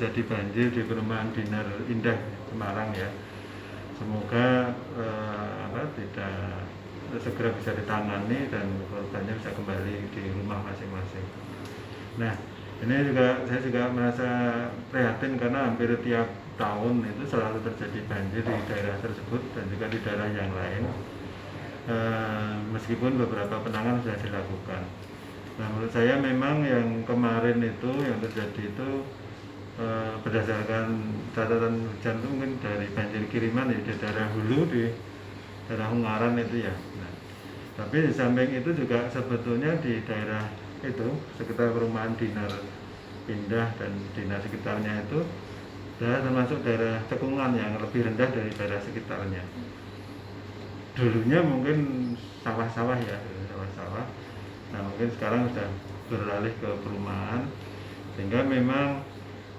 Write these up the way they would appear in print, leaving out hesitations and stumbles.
terjadi banjir di perumahan Dinar Indah Semarang ya. Semoga tidak segera bisa ditangani dan korbannya bisa kembali di rumah masing-masing. Nah, ini saya juga merasa prihatin karena hampir tiap tahun itu selalu terjadi banjir di daerah tersebut dan juga di daerah yang lain. Meskipun beberapa penanganan sudah dilakukan. Nah, menurut saya memang yang kemarin itu yang terjadi itu berdasarkan catatan hujan itu mungkin dari banjir kiriman di daerah hulu di daerah Ungaran itu ya. Nah, tapi di samping itu juga sebetulnya di daerah itu sekitar perumahan Dinar Indah dan dinas sekitarnya itu termasuk daerah cekungan yang lebih rendah dari daerah sekitarnya. Dulunya mungkin sawah-sawah ya, sawah-sawah. Nah, mungkin sekarang sudah beralih ke perumahan, sehingga memang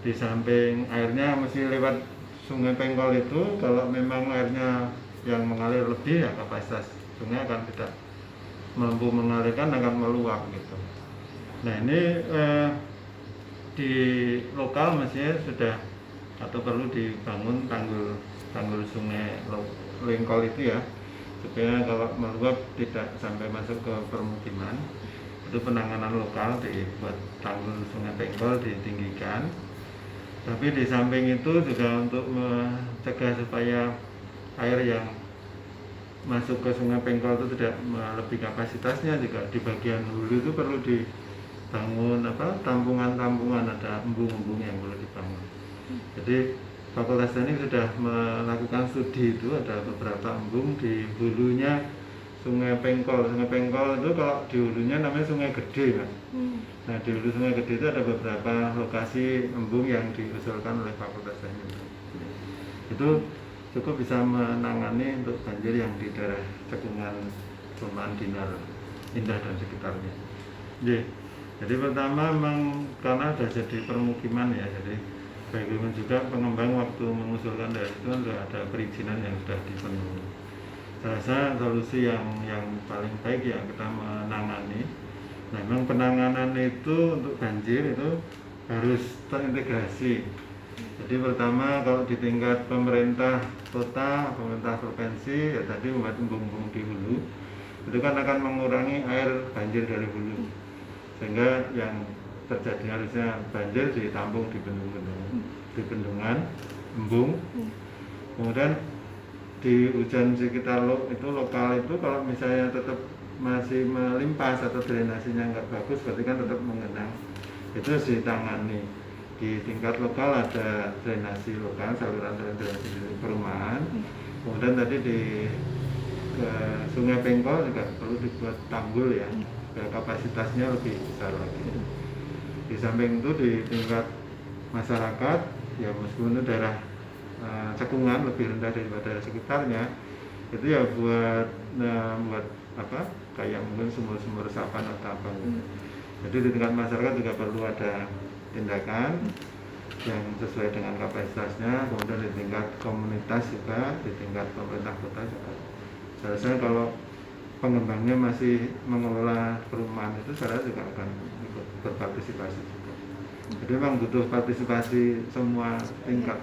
di samping airnya mesti lewat Sungai Pengkol itu, kalau memang airnya yang mengalir lebih ya kapasitas sungai akan tidak mampu mengalirkan, akan meluap gitu. Nah, ini di lokal mestinya sudah atau perlu dibangun tanggul sungai Lengkol itu ya, supaya kalau meluap tidak sampai masuk ke permukiman. Itu penanganan lokal, dibuat tanggul Sungai Pengkol ditinggikan. Tapi di samping itu juga untuk mencegah supaya air yang masuk ke Sungai Pengkol itu tidak melebihi kapasitasnya, juga di bagian hulu itu perlu dibangun tampungan-tampungan, ada embung-embung yang perlu dibangun. Jadi Fakultas Teknik sudah melakukan studi, itu ada beberapa embung di hulunya Sungai Pengkol. Sungai Pengkol itu kalau di hulunya namanya Sungai Gede, Mas. Nah, di hulu Sungai Gede itu ada beberapa lokasi embung yang diusulkan oleh Fakultas Teknik. Itu cukup bisa menangani untuk banjir yang di daerah cekungan perumahan Dinar Indah dan sekitarnya. Jadi pertama memang karena sudah jadi permukiman ya, jadi bagaimana juga pengembang waktu mengusulkan dari itu sudah ada perizinan yang sudah dipenuhi. Saya rasa solusi yang paling baik ya kita menangani. Nah, memang penanganan itu untuk banjir itu harus terintegrasi. Jadi pertama kalau di tingkat pemerintah kota, pemerintah provinsi ya tadi membuat embung-embung di hulu, itu kan akan mengurangi air banjir dari hulu, sehingga yang terjadi harusnya banjir ditampung di bendungan, embung. Kemudian di hujan sekitar itu lokal itu kalau misalnya tetap masih melimpas atau drainasinya nggak bagus, berarti kan tetap mengenang. Itu harus ditangani. Di tingkat lokal ada drainasi lokal, saluran drainasi di perumahan. Kemudian tadi ke Sungai Pengkol juga perlu dibuat tanggul ya, kapasitasnya lebih besar lagi. Di samping itu di tingkat masyarakat ya, meskipun itu daerah cekungan lebih rendah daripada sekitarnya, itu ya buat kayak mungkin sumur-sumur resapan atau apa gitu. Jadi di tingkat masyarakat juga perlu ada tindakan yang sesuai dengan kapasitasnya. Kemudian di tingkat komunitas juga, di tingkat pemerintah kota juga. Seharusnya kalau pengembangnya masih mengelola perumahan itu, saya juga akan ikut berpartisipasi juga. Jadi memang butuh partisipasi semua tingkat.